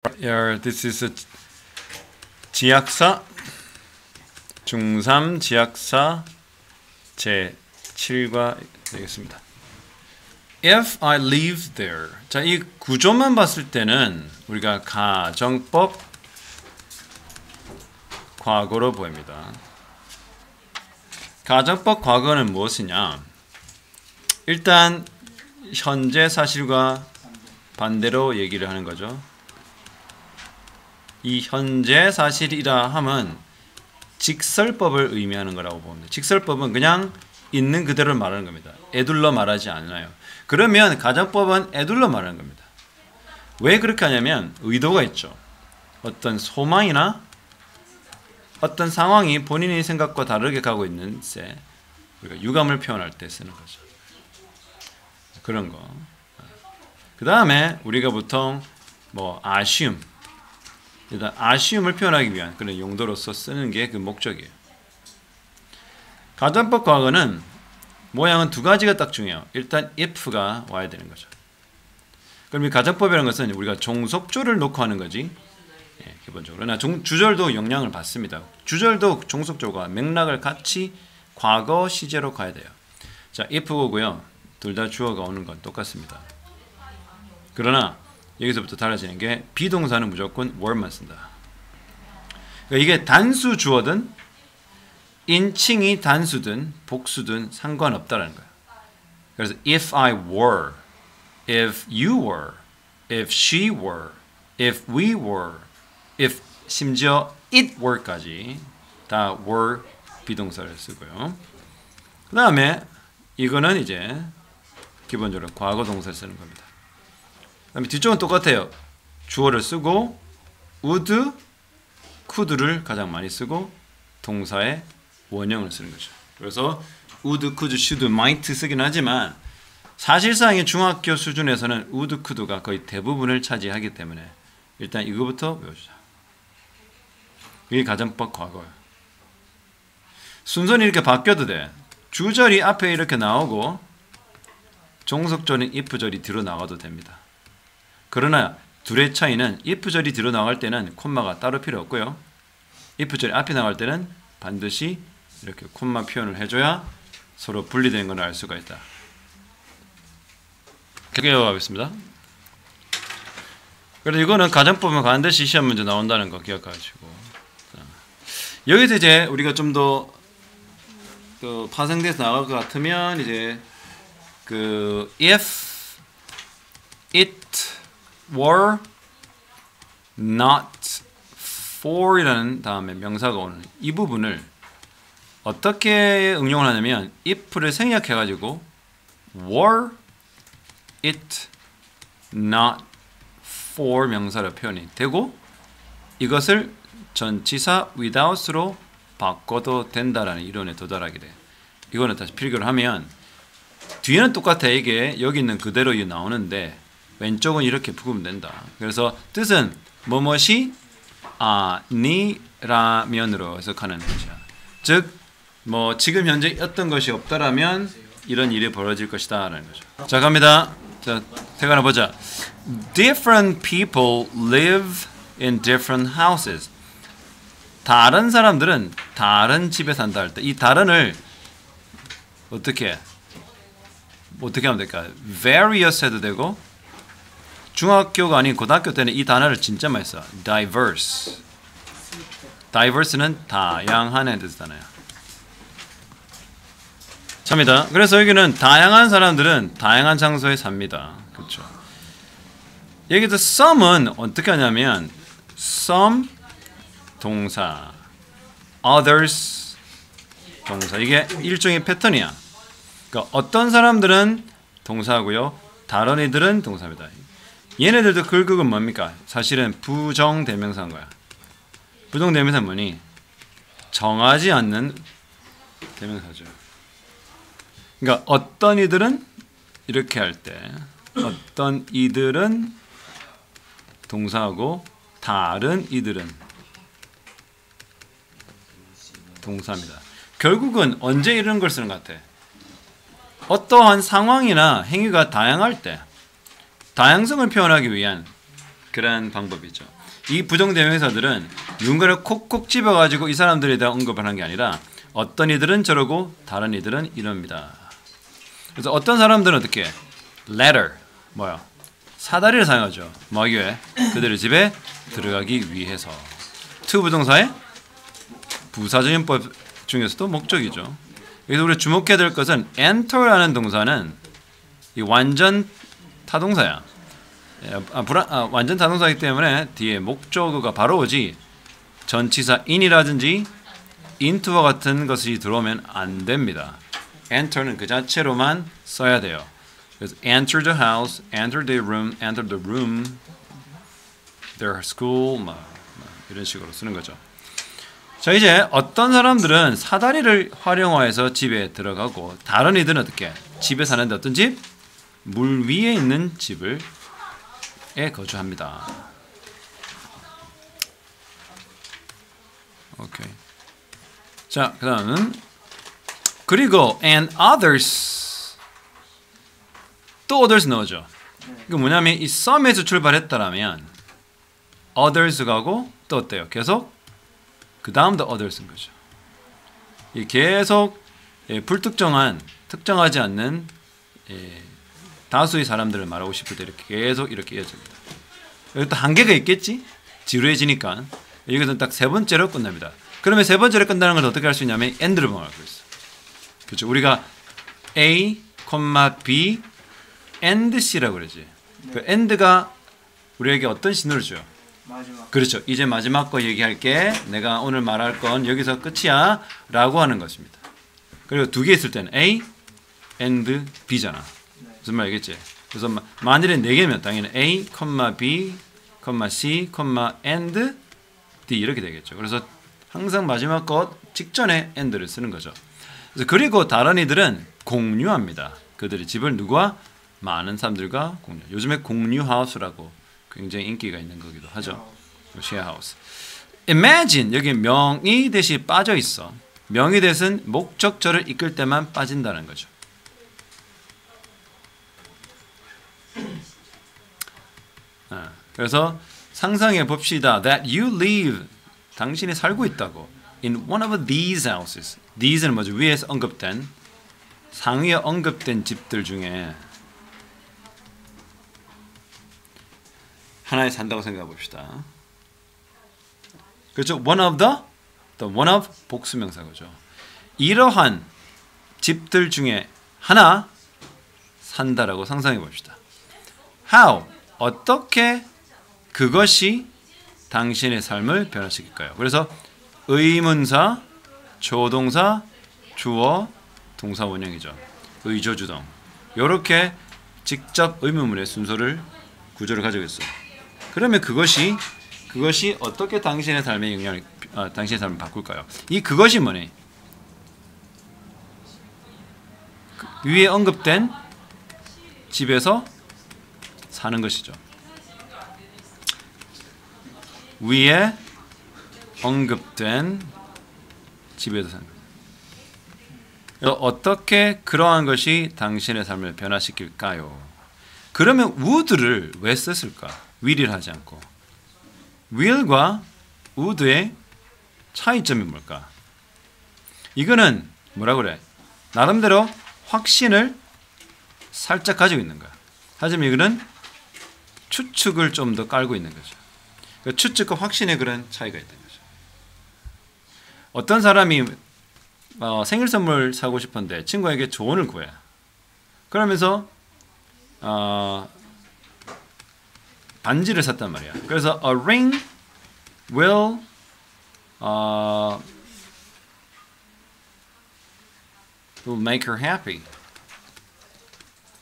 This is a 지약사 중3 지약사 제 7과 되겠습니다. If I live there. 자, 이 구조만 봤을 때는 우리가 가정법 과거로 보입니다. 가정법 과거는 무엇이냐? 일단 현재 사실과 반대로 얘기를 하는 거죠. 이 현재 사실이라 함은 직설법을 의미하는 거라고 봅니다. 직설법은 그냥 있는 그대로 말하는 겁니다. 에둘러 말하지 않아요. 그러면 가정법은 에둘러 말하는 겁니다. 왜 그렇게 하냐면 의도가 있죠. 어떤 소망이나 어떤 상황이 본인의 생각과 다르게 가고 있는 때 우리가 유감을 표현할 때 쓰는 거죠. 그런 거. 그 다음에 우리가 보통 아쉬움, 일단 아쉬움을 표현하기 위한 그런 용도로서 쓰는 게 그 목적이에요. 가정법 과거는 모양은 두 가지가 딱 중요해요. 일단 if가 와야 되는 거죠. 그럼 이 가정법이라는 것은 우리가 종속조를 놓고 하는 거지. 예, 기본적으로. 그러나 주절도 영향을 받습니다. 주절도 종속조가 맥락을 같이 과거 시제로 가야 돼요. 자, if고요. 둘 다 주어가 오는 건 똑같습니다. 그러나 여기서부터 달라지는 게 비동사는 무조건 were만 쓴다. 그러니까 이게 단수 주어든 인칭이 단수든 복수든 상관없다라는 거예요. 그래서 if I were, if you were, if she were, if we were, if 심지어 it were까지 다 were 비동사를 쓰고요. 그 다음에 이거는 이제 기본적으로 과거 동사를 쓰는 겁니다. 그다음에 뒤쪽은 똑같아요. 주어를 쓰고 would, could를 가장 많이 쓰고 동사의 원형을 쓰는 거죠. 그래서 would, could, should, might 쓰긴 하지만 사실상의 중학교 수준에서는 would, could가 거의 대부분을 차지하기 때문에 일단 이거부터 외워주자. 이게 가정법 과거예요. 순서는 이렇게 바뀌어도 돼. 주절이 앞에 이렇게 나오고 종속절인 if절이 뒤로 나가도 됩니다. 그러나 둘의 차이는 if절이 뒤로 나갈 때는 콤마가 따로 필요 없고요. if절이 앞에 나갈 때는 반드시 이렇게 콤마 표현을 해줘야 서로 분리되는 걸 알 수가 있다. 기억하겠습니다. 그래서 이거는 가정법은 반드시 시험 문제 나온다는 거 기억하시고. 여기서 이제 우리가 좀 더 파생돼서 나갈 것 같으면 이제 if it were not for이라는 다음에 명사가 오는 이 부분을 어떻게 응용을 하냐면 if를 생략해가지고 were it not for 명사로 표현이 되고 이것을 전치사 without으로 바꿔도 된다라는 이론에 도달하게 돼요. 이거는 다시 필기를 하면 뒤에는 똑같아. 이게 여기 있는 그대로 나오는데 왼쪽은 이렇게 부으면 된다. 그래서 뜻은 뭐뭇이 아니라면으로 해석하는 것이야. 즉 지금 현재 어떤 것이 없다라면 이런 일이 벌어질 것이다 라는 거죠. 자, 갑니다. 자, 태관을 보자. Different people live in different houses. 다른 사람들은 다른 집에 산다 할 때 이 다른을 어떻게 하면 될까? various 해도 되고 중학교가 아닌 고등학교 때는 이 단어를 진짜 많이 써. diverse. diverse는 다양한 뜻이잖아요. 참니다. 그래서 여기는 다양한 사람들은 다양한 장소에 삽니다. 그렇죠. 여기서 some은 어떻게 하냐면 some 동사, others 동사. 이게 일종의 패턴이야. 그러니까 어떤 사람들은 동사고요. 다른 이들은 동사입니다. 얘네들도 결국은 뭡니까? 사실은 부정대명사인 거야. 부정대명사는 뭐니? 정하지 않는 대명사죠. 그러니까 어떤 이들은 이렇게 할 때 어떤 이들은 동사하고 다른 이들은 동사입니다. 결국은 언제 이런 걸 쓰는 것 같아? 어떠한 상황이나 행위가 다양할 때 다양성을 표현하기 위한 그런 방법이죠. 이 부정대명사들은 누군가를 콕콕 집어가지고 이 사람들에 대한 언급을 하는 게 아니라 어떤 이들은 저러고 다른 이들은 이럽니다. 그래서 어떤 사람들은 어떻게 letter 뭐야 사다리를 사용하죠. 뭐하기 위해? 그들의 집에 들어가기 위해서. to 부동사의 부사적인법 중에서도 목적이죠. 여기서 우리가 주목해야 될 것은 enter라는 동사는 이 완전 타동사야. 완전 타동사이기 때문에 뒤에 목적어가 바로 오지 전치사 in이라든지 into와 같은 것이 들어오면 안 됩니다. enter는 그 자체로만 써야 돼요. 그래서 enter the house, enter the room, enter the room, their school, 이런 식으로 쓰는 거죠. 자, 이제 어떤 사람들은 사다리를 활용해서 집에 들어가고 다른 이들은 어떻게? 집에 사는데 어떤 집? 물 위에 있는 집을 거주합니다. 오케이. 자, 그다음은 그리고 and others 또 others 넣어줘. 이거 뭐냐면 이 some에서 출발했다라면 others 가고 또 어때요? 계속 그 다음도 others인 거죠. 이 계속 불특정한 특정하지 않는 다수의 사람들을 말하고 싶을 때 이렇게 계속 이렇게 이어집니다. 여기 또 한계가 있겠지? 지루해지니까 여기서는 딱 세 번째로 끝납니다. 그러면 세 번째로 끝나는 걸 어떻게 할 수 있냐면 and를 범하고 있어. 그렇죠? 우리가 A, B, and C라고 그러지. 그 and가 우리에게 어떤 신호를 줘요? 마지막. 그렇죠. 이제 마지막 거 얘기할게. 내가 오늘 말할 건 여기서 끝이야 라고 하는 것입니다. 그리고 두 개 있을 때는 A, and B잖아. 무슨 말 알겠지? 그래서 만일에 네 개면 당연히 A, B, C, and D 이렇게 되겠죠. 그래서 항상 마지막 것 직전에 and를 쓰는 거죠. 그래서 그리고 다른 이들은 공유합니다. 그들의 집을 누구와? 많은 사람들과 공유. 요즘에 공유하우스라고 굉장히 인기가 있는 거기도 하죠. 쉐어하우스. Imagine 여기 명의 대시 빠져 있어. 명의 대신 목적절을 이끌 때만 빠진다는 거죠. 그래서 상상해 봅시다. That you live 당신이 살고 있다고. In one of these houses. These는 뭐죠? 위에서 언급된 상위에 언급된 집들 중에 하나에 산다고 생각해 봅시다. 그렇죠? One of one of 복수명사죠. 이러한 집들 중에 하나 산다라고 상상해 봅시다. How? 어떻게 그것이 당신의 삶을 변화시킬까요? 그래서 의문사, 조동사, 주어, 동사 원형이죠. 의조주동. 이렇게 직접 의문문의 순서를 구조를 가지고 있어요. 그러면 그것이 어떻게 당신의 삶에 당신의 삶을 바꿀까요? 이 그것이 뭐니? 위에 언급된 집에서 사는 것이죠. 위에 언급된 집에서 사는 것. 어떻게 그러한 것이 당신의 삶을 변화시킬까요? 그러면 would를 왜 썼을까? will을 하지 않고. will과 would의 차이점이 뭘까? 이거는 뭐라 그래? 나름대로 확신을 살짝 가지고 있는 거야. 하지만 이거는 추측을 좀 더 깔고 있는 거죠. 그러니까 추측과 확신의 그런 차이가 있다는 거죠. 어떤 사람이 생일 선물 사고 싶은데 친구에게 조언을 구해. 그러면서 반지를 샀단 말이야. 그래서 a ring will make her happy.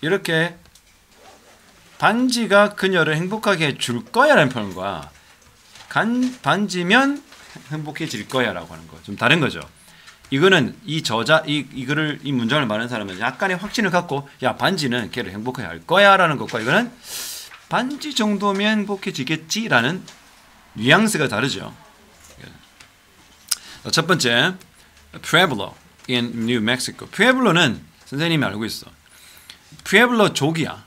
이렇게 반지가 그녀를 행복하게 해줄 거야라는 표현과 반지면 행복해질 거야라고 하는 거 좀 다른 거죠. 이거는 이 저자 이 문장을 말하는 사람은 약간의 확신을 갖고 야 반지는 걔를 행복하게 할 거야라는 것과 이거는 반지 정도면 행복해지겠지라는 뉘앙스가 다르죠. 첫 번째, Pueblo in New Mexico. Pueblo는 선생님이 알고 있어. Pueblo 족이야.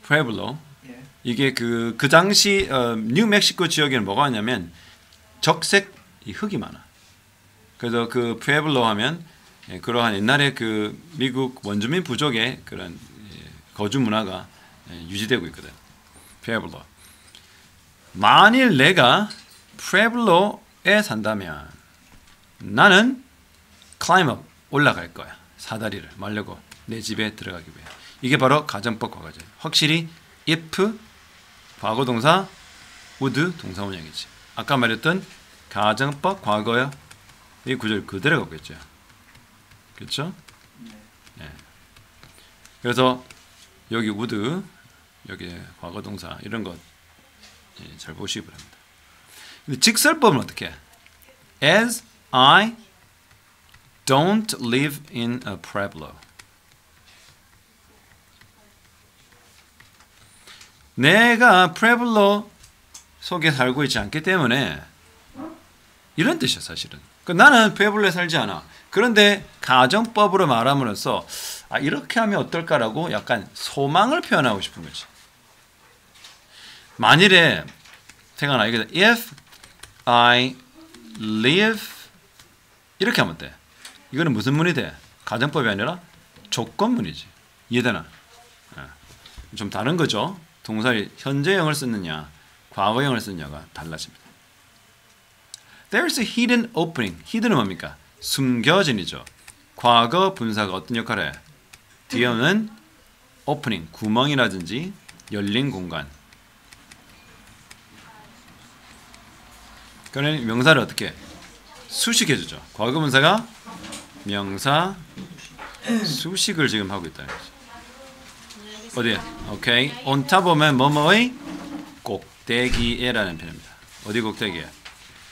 Pueblo 이게 그 당시 뉴멕시코 지역에는 뭐가 있냐면 적색 이 흙이 많아. 그래서 그 푸에블로 하면 그러한 옛날에 그 미국 원주민 부족의 그런 거주 문화가 유지되고 있거든. 푸에블로. 만일 내가 푸에블로에 산다면 나는 climb up 올라갈 거야. 사다리를 말려고 내 집에 들어가기 위해. 이게 바로 가정법 과거죠. 확실히 if 과거동사 would 동사원형이지. 아까 말했던 가정법 과거의 이 구절 그대로 가겠죠. 그렇죠? 네. 그래서 여기 would 여기 과거동사 이런 것 잘 보시기 바랍니다. 근데 직설법은 어떻게 해? As I don't live in a pueblo. 내가 pueblo 속에 살고 있지 않기 때문에 이런 뜻이야 사실은. 나는 pueblo에 살지 않아. 그런데 가정법으로 말함으로써 이렇게 하면 어떨까라고 약간 소망을 표현하고 싶은 거지. 만일에 생각나 이게 if I live 이렇게 하면 돼. 이거는 무슨 문이 돼? 가정법이 아니라 조건문이지. 이해되나? 좀 다른 거죠. 동사를 현재형을 쓰느냐 과거형을 쓰느냐가 달라집니다. There's a hidden opening. hidden은 뭡니까? 숨겨진이죠. 과거 분사가 어떤 역할을 해? 뒤에는 opening, 구멍이라든지 열린 공간. 그러면 명사를 어떻게 해? 수식해주죠. 과거 분사가 명사 수식을 지금 하고 있다. 어디에? 오케이. on top 오면 뭐뭐의 꼭대기에라는 표현입니다. 어디 꼭대기에?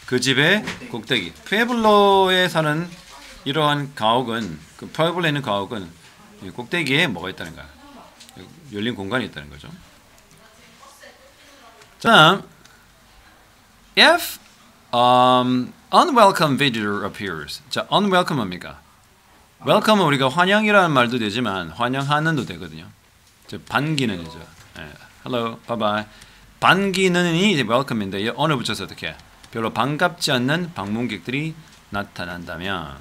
그 집의 꼭대기. 푸에블로에 사는 이러한 가옥은 그 푸에블로에 있는 가옥은 꼭대기에 뭐가 있다는 거야? 열린 공간이 있다는 거죠. 자, if unwelcome visitor appears. 자, unwelcome 뭡니까? welcome은 우리가 환영이라는 말도 되지만 환영하는도 되거든요. 반기는이죠. hello, bye bye. 반기는이 이제 welcome인데 이 on을 붙여서 어떻게 해? 별로 반갑지 않는 방문객들이 나타난다면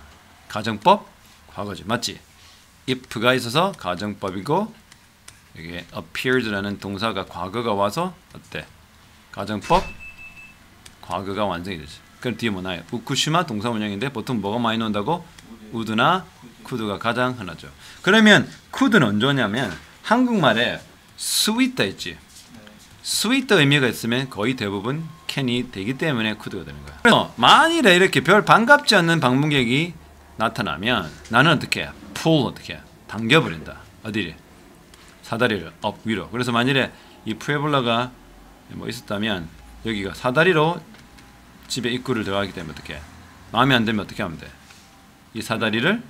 가정법 과거지. 맞지? if가 있어서 가정법이고 이게 appeared라는 동사가 과거가 와서 어때? 가정법 과거가 완성이 되지. 그럼 뒤에 뭐 나요? 우쿠시마 동사원형인데 보통 뭐가 많이 나온다고? would나 could가 가장 흔하죠. 그러면 could는 언제 오냐면 한국말에 sweet다 있지. sweet 의미가 있으면 거의 대부분 can이 되기 때문에 could가 되는 거야. 그래서 만일에 이렇게 별 반갑지 않는 방문객이 나타나면 나는 어떻게 해? pull 어떻게 해? 당겨버린다. 어디를? 사다리를 업 위로. 그래서 만일에 이 푸에블라가 뭐 있었다면 여기가 사다리로 집에 입구를 들어가기 때문에 어떻게 해? 마음에 안 들면 어떻게 하면 돼? 이 사다리를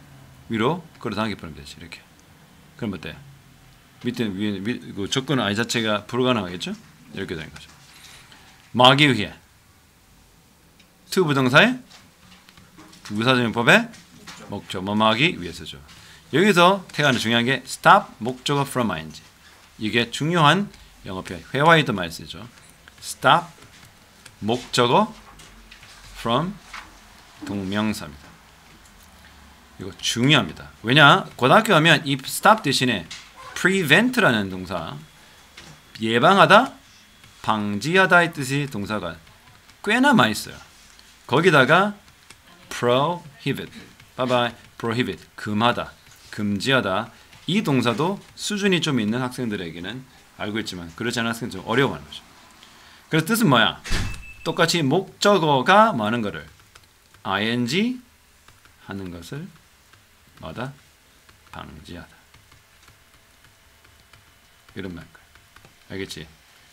위로 끌어 당겨버리면 되지. 이렇게. 그럼 어때? 밑에 위에 그 조건 I 자체가 불가능하겠죠? 이렇게 되는 거죠. 막이 의해 to 부동사의 부사적용법의 목적 뭐막이 위해서죠. 여기서 태가는 중요한 게 stop 목적어 from ing. 이게 중요한 영어 표현. 회화에도 많이 쓰죠. stop 목적어 from 동명사입니다. 이거 중요합니다. 왜냐? 고등학교 가면 이 stop 대신에 prevent라는 동사 예방하다, 방지하다의 뜻이 동사가 꽤나 많이 써요. 거기다가 prohibit, 봐봐, prohibit, 금하다, 금지하다 이 동사도 수준이 좀 있는 학생들에게는 알고 있지만 그렇지 않은 학생들은 좀 어려워하는 거죠. 그래서 뜻은 뭐야? 똑같이 목적어가 많은 거를 ing 하는 것을 뭐다? 방지하다. 이런 말일 거야. 알겠지?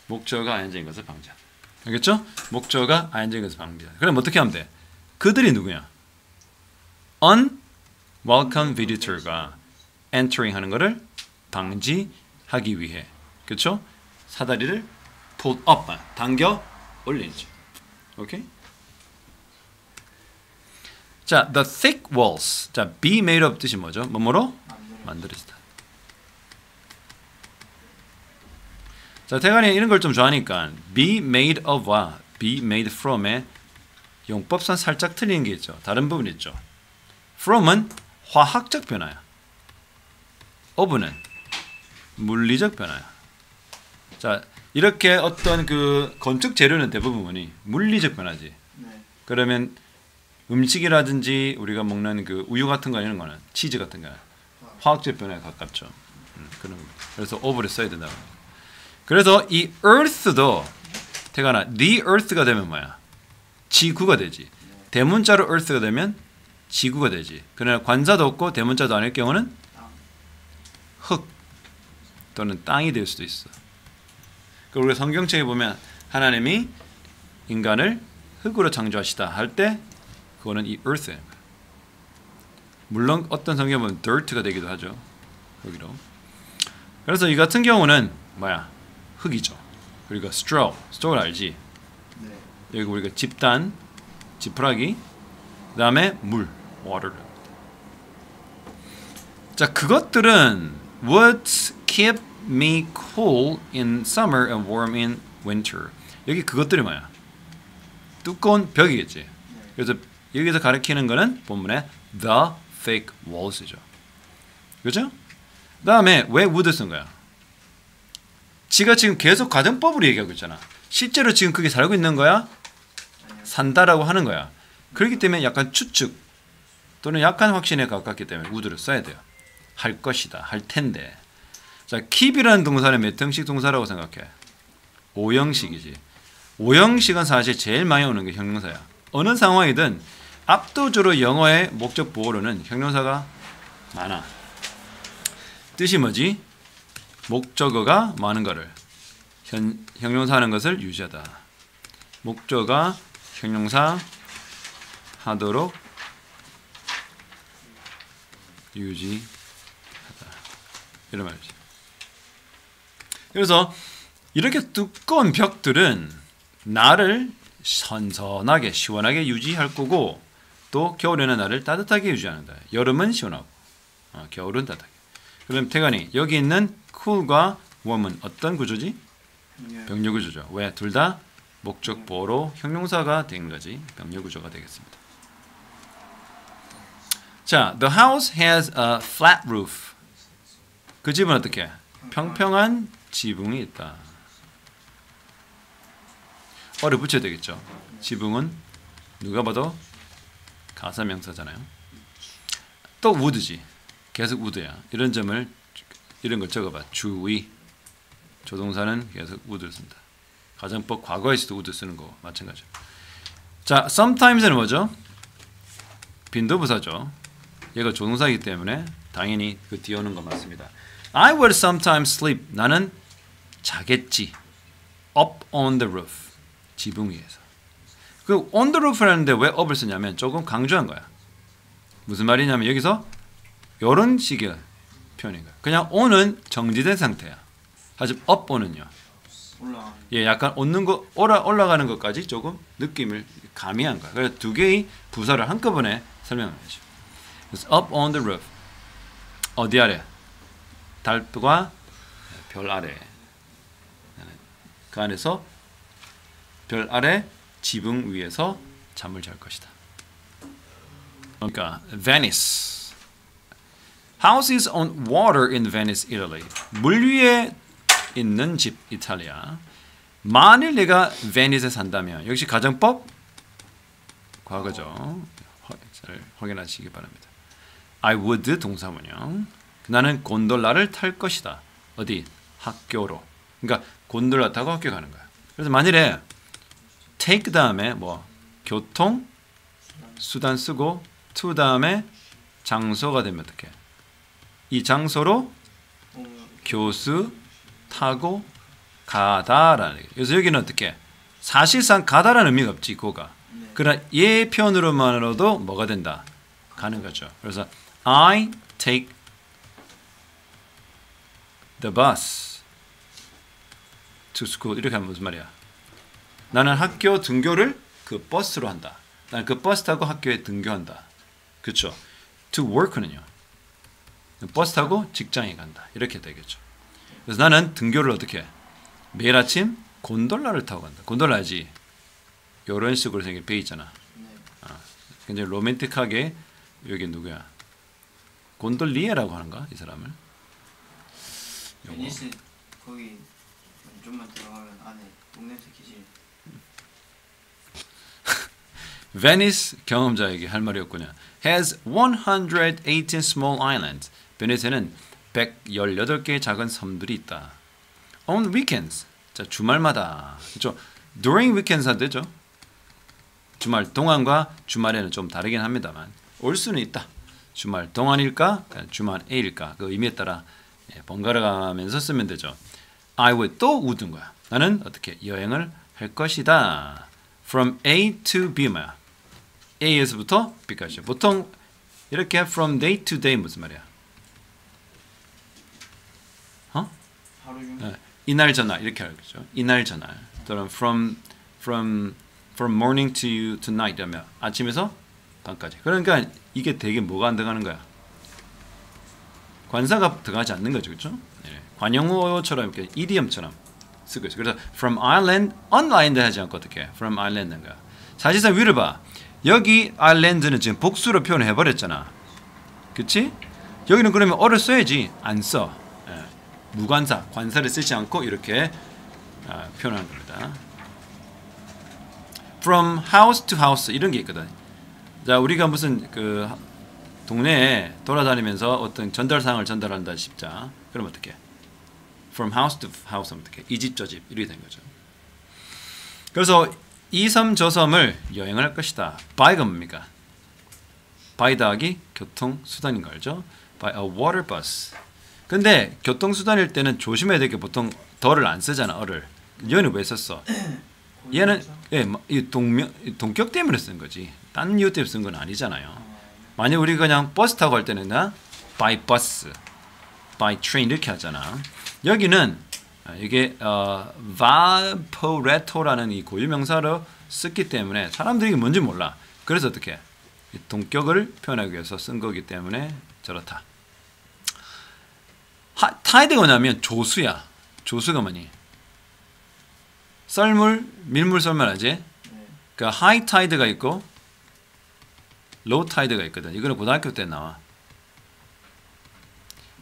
목적어가 ing인 것을 방지하다. 알겠죠? 목적어가 ing인 것을 방지하다. 그럼 어떻게 하면 돼? 그들이 누구냐? unwelcome visitor가 entering 하는 것을 방지하기 위해. 그렇죠? 사다리를 pull up, 당겨 올리죠. 오케이? 자, the thick walls. 자, be made of 뜻이 뭐죠? 뭐뭐로? 만들어지다. 자, 태관이 이런 걸 좀 좋아하니까 be made of와 be made from의 용법상 살짝 틀리는 게 있죠. 다른 부분이 있죠. from은 화학적 변화야. of는 물리적 변화야. 자, 이렇게 어떤 그 건축 재료는 대부분이 물리적 변화지. 네. 그러면 음식이라든지 우리가 먹는 그 우유 같은 거 이런 거는 치즈 같은 거 화학적 변화에 가깝죠. 그런 거. 그래서 of를 써야 된다. 그래서 이 earth도 태가나 the earth가 되면 뭐야? 지구가 되지. 대문자로 earth가 되면 지구가 되지. 그러나 관사도 없고 대문자도 아닐 경우는 흙 또는 땅이 될 수도 있어. 그리고 우리가 성경책에 보면 하나님이 인간을 흙으로 창조하시다 할 때 그거는 이 earth예요. 물론 어떤 성경에 보면 dirt가 되기도 하죠. 거기로. 그래서 이 같은 경우는 뭐야? 흙이죠. 그리고 straw를 알지? 네. 여기 우리가 집단, 지푸라기, 그 다음에 물, water. 자, 그것들은 what keep me cool in summer and warm in winter. 여기 그것들이 뭐야? 두꺼운 벽이겠지. 그래서 여기서 가리키는 거는 본문에 the thick walls죠. 그렇죠? 그 다음에 왜 wood 쓴 거야? 지가 지금 계속 가정법으로 얘기하고 있잖아. 실제로 지금 그게 살고 있는 거야? 산다라고 하는 거야. 그렇기 때문에 약간 추측 또는 약간 확신에 가깝기 때문에 would를 써야 돼요. 할 것이다. 할 텐데. 자, keep이라는 동사는 몇 형식 동사라고 생각해? 5형식이지. 5형식은 사실 제일 많이 오는 게 형용사야. 어느 상황이든 압도적으로 영어의 목적 보호로는 형용사가 많아. 뜻이 뭐지? 목적어가 많은 것을 형용사 하는 것을 유지하다. 목적어가 형용사 하도록 유지하다. 이런 말이지. 그래서 이렇게 두꺼운 벽들은 나를 선선하게 시원하게 유지할 거고 또 겨울에는 나를 따뜻하게 유지하는다. 여름은 시원하고 겨울은 따뜻하게. 그럼 태관이 여기 있는 cool과 warm은 어떤 구조지? 병렬 구조죠. 왜? 둘 다 목적 보호로 형용사가 된 거지. 병렬 구조가 되겠습니다. 자, the house has a flat roof. 그 집은 어떻게? 평평한 지붕이 있다. 어를 붙여야 되겠죠. 지붕은 누가 봐도 가사명사잖아요. 또 would지. 계속 would야. 이런 점을 이런 걸 적어봐. 주의. 조동사는 계속 would를 쓴다. 가정법 과거에서도 would 쓰는 거 마찬가지죠. 자, sometimes는 뭐죠? 빈도부사죠. 얘가 조동사이기 때문에 당연히 그 뒤에 오는 거 맞습니다. I would sometimes sleep. 나는 자겠지. Up on the roof. 지붕 위에서. 그 on the roof라는데 왜 up을 쓰냐면 조금 강조한 거야. 무슨 말이냐면 여기서 이런 식의 표현인 거야. 그냥 on은 정지된 상태야. 하지만 up on은요. 예, 약간 올라가는 것까지 조금 느낌을 가미한 거야. 그래서 두 개의 부사를 한꺼번에 설명하죠. 그래서 up on the roof. 어디 아래? 달과 별 아래. 그 안에서 별 아래 지붕 위에서 잠을 잘 것이다. 그러니까 Venice. Houses on water in Venice, Italy. 물 위에 있는 집, 이탈리아. 만일 내가 베니스에 산다면 역시 가정법 과거죠. 잘 확인하시기 바랍니다. I would 동사문형. 나는 곤돌라를 탈 것이다. 어디? 학교로. 그러니까 곤돌라 타고 학교 가는 거야. 그래서 만일에 take 다음에 뭐 교통 수단 쓰고 to 다음에 장소가 되면 어떻게? 이 장소로 교수 타고 가다라는 얘기예요. 그래서 여기는 어떻게? 사실상 가다라는 의미가 없지, 고가. 그러나 얘 표현으로만으로도 뭐가 된다? 가는 거죠. 그래서 I take the bus to school. 이렇게 하면 무슨 말이야? 나는 학교 등교를 그 버스로 한다. 나는 그 버스 타고 학교에 등교한다. 그렇죠? To work는요. 버스 타고 직장에 간다. 이렇게 되겠죠. 그래서 나는 등교를 어떻게 해? 매일 아침 곤돌라를 타고 간다. 곤돌라 알지? 이런 식으로 생긴 배 있잖아. 네. 굉장히 로맨틱하게 여기 누구야? 곤돌리에라고 하는가 이 사람을? 요거. 베니스 거기 좀만 들어가면 안에 똥냄새 기질. 베니스 경험자에게 할 말이 없구나. Has 118 small islands. 베니스에는 118개의 작은 섬들이 있다. On weekends. 자, 주말마다. 그렇죠? During weekends 안 되죠? 주말 동안과 주말에는 좀 다르긴 합니다만 올 수는 있다. 주말 동안일까? 주말에일까? 그 의미에 따라 번갈아 가면서 쓰면 되죠. I would 또 would인 거야. 나는 어떻게 여행을 할 것이다. From A to B야. A에서부터 B까지. 보통 이렇게 from day to day 무슨 말이야? 하루 중에. 이날 저날 이렇게 알겠죠. 이날 저날. 또는 from morning to night 하면 아침에서 밤까지. 그러니까 이게 되게 뭐가 안 들어가는 거야? 관사가 들어가지 않는 거죠, 그렇죠? 네. 관용어처럼 이렇게 이디엄처럼 쓰고 있어. 그래서 from island, on island 하지 않고 어떻게? from island인 거야. 사실상 위를 봐. 여기 island는 지금 복수로 표현해 버렸잖아. 그렇지? 여기는 그러면 어를 써야지. 안 써. 예. 무관사, 관사를 쓰지 않고 이렇게 표현하는 겁니다. From house to house 이런 게 있거든. 자, 우리가 무슨 그 동네에 돌아다니면서 어떤 전달사항을 전달한다 싶자. 그럼 어떻게? From house to house 하면 어떻게? 이 집 저 집 이렇게 된 거죠. 그래서 이 섬 저 섬을 여행을 할 것이다. by가 뭡니까? by 더하기 교통수단인 거 알죠? by a water bus. 근데 교통수단일 때는 조심해야 될 게 보통 더를 안 쓰잖아. 어를. 얘는 왜 썼어? 얘는 이 동격 때문에 쓴 거지. 딴 이유 때문에 쓴 건 아니잖아요. 만약 우리가 그냥 버스 타고 갈 때는 by bus, by train 이렇게 하잖아. 여기는 이게 vaporetto라는 이 고유명사로 썼기 때문에 사람들이 뭔지 몰라. 그래서 어떻게 동격을 표현하기 위해서 쓴 거기 때문에 저렇다. 타이드가 뭐냐면 조수야. 조수가 뭐니? 썰물, 밀물 썰물 알지? 네. 그러니까 하이 타이드가 있고 로우 타이드가 있거든. 이거는 고등학교 때 나와.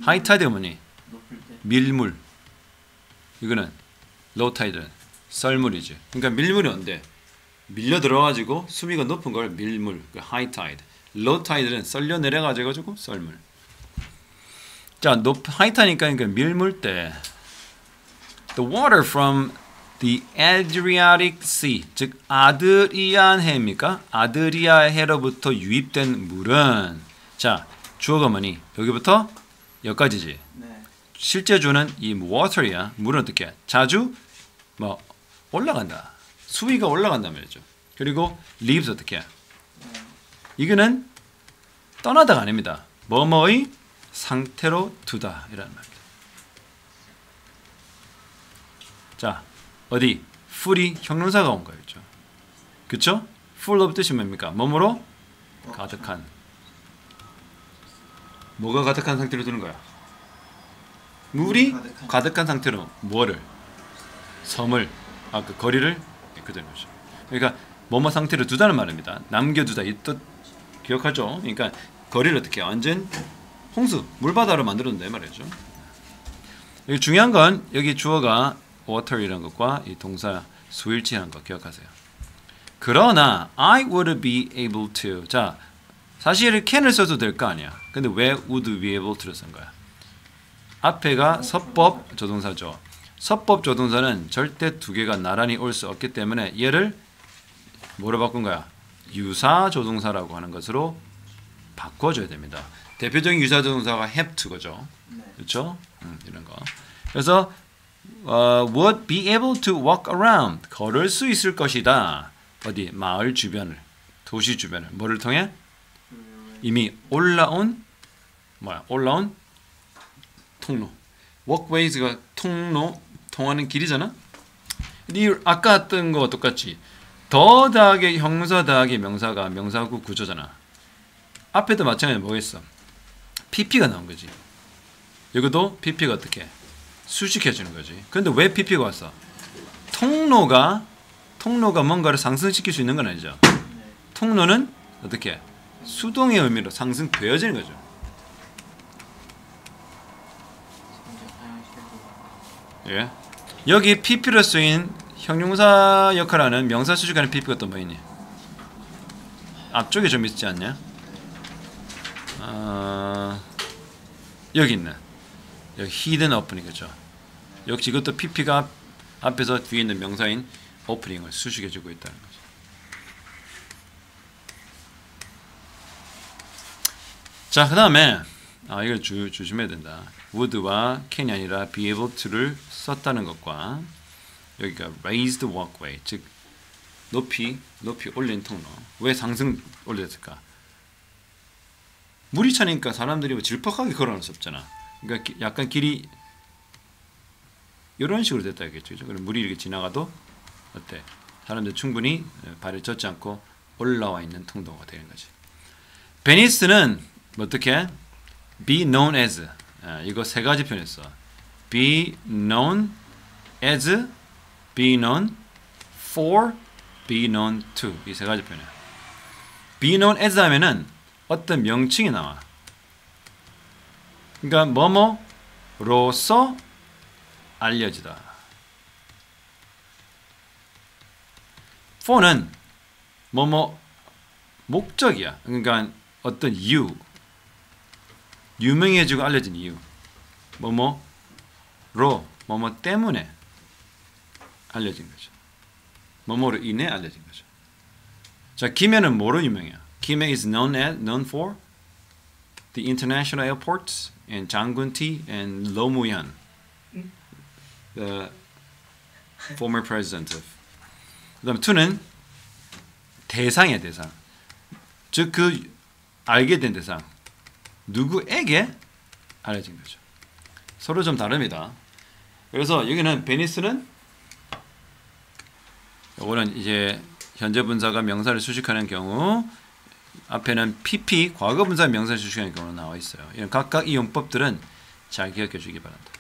하이 타이드가 뭐니? 높을 때. 밀물. 이거는 로우 타이드, 썰물이지. 그러니까 밀물이 언제? 밀려 들어가지고 수위가 높은 걸 밀물, 그 하이 타이드. 로우 타이드는 썰려 내려가지고 썰물. 자, 하이 타니까 그러니까 밀물 때 the water from the Adriatic Sea, 즉 아드리안 해입니까? 아드리아 해로부터 유입된 물은 자, 주어가 뭐니? 여기부터 여기까지지. 네. 실제 주어는 이 water이야. 물은 어떻게? 자주 뭐 올라간다. 수위가 올라간단 말이죠. 그리고 leaves 어떻게? 이거는 떠나다가 아닙니다. 뭐뭐의 상태로 두다 이라는 말입니다. 자, 어디? full이 형용사가 온 거였죠. 그쵸? full of 뜻이 뭡니까? 뭐뭐로? 가득한. 뭐가 가득한 상태로 두는 거야? 물이 가득한 상태로 뭐를? 섬을, 그 거리를 그대로 거죠. 그러니까 뭐뭐 상태로 두다는 말입니다. 남겨두다 이 뜻 기억하죠? 그러니까 거리를 어떻게 완전 홍수, 물바다로 만들어둔다 말이죠. 여기 중요한 건 여기 주어가 water이라는 것과 이 동사 수일치라는 거 기억하세요. 그러나 I would be able to. 자, 사실 can을 써도 될 거 아니야. 근데 왜 would be able to를 쓴 거야? 앞에가 서법 조동사죠. 서법 조동사는 절대 두 개가 나란히 올 수 없기 때문에 얘를 뭐로 바꾼 거야? 유사 조동사라고 하는 것으로 바꿔줘야 됩니다. 대표적인 유사 조동사가 have to거죠. 네. 그렇죠? 이런 거. 그래서 would be able to walk around. 걸을 수 있을 것이다. 어디? 마을 주변을, 도시 주변을. 뭐를 통해? 이미 올라온 올라온 통로. walkways가 통로, 통하는 길이잖아. 근데 아까 했던 거와 똑같이 더 더하기 형사 더하기 명사가 명사구 구조잖아. 앞에도 마찬가지로 뭐겠어? PP가 나온 거지. 여기도 PP가 어떻게? 수식해 주는 거지. 근데 왜 PP가 왔어? 통로가 뭔가를 상승시킬 수 있는 건 아니죠. 네. 통로는 어떻게? 수동의 의미로 상승되어지는 거죠. 이제 사용시켜주고. 예. 여기 PP로 쓰인 형용사 역할하는 명사 수식하는 PP가 또 뭐 있니? 앞쪽에 좀 있지 않냐? 여기 있네. 여기 hidden opening 그죠? 역시 이것도 PP가 앞에서 뒤에 있는 명사인 오프닝을 수식해주고 있다는 거죠. 자, 그 다음에 이걸 조심해야 된다. would와 can이 아니라 be able to를 썼다는 것과 여기가 raised walkway, 즉 높이 올린 통로. 왜 상승 올렸을까? 물이 차니까 사람들이 뭐 질퍽하게 걸어놓을 수 없잖아. 그러니까 약간 길이 이런 식으로 됐다겠죠. 그럼 물이 이렇게 지나가도 어때? 사람들 충분히 발을 젖지 않고 올라와 있는 통로가 되는 거지. 베니스는 뭐 어떻게? be known as. 이거 세 가지 표현했어. be known as, be known for, be known to. 이 세 가지 표현이야. be known as 하면은 어떤 명칭이 나와. 그러니까 뭐뭐로서 알려지다. for는 뭐뭐 목적이야. 그러니까 어떤 이유, 유명해지고 알려진 이유, 뭐뭐로, 뭐뭐 때문에 알려진 거죠. 뭐뭐로 인해 알려진 거죠. 자, 김해는 뭐로 유명해요? 김해 is known for the international airports and 장군티 and 노무현, the former president of. 그다음 투는 대상이야, 대상. 즉 그 알게 된 대상. 누구에게 알려진 거죠. 서로 좀 다릅니다. 그래서 여기는 베니스는 이거는 이제 현재 분사가 명사를 수식하는 경우, 앞에는 PP 과거 분사 명사를 수식하는 경우로 나와 있어요. 이런 각각 이 용법들은 잘 기억해 주기 바랍니다.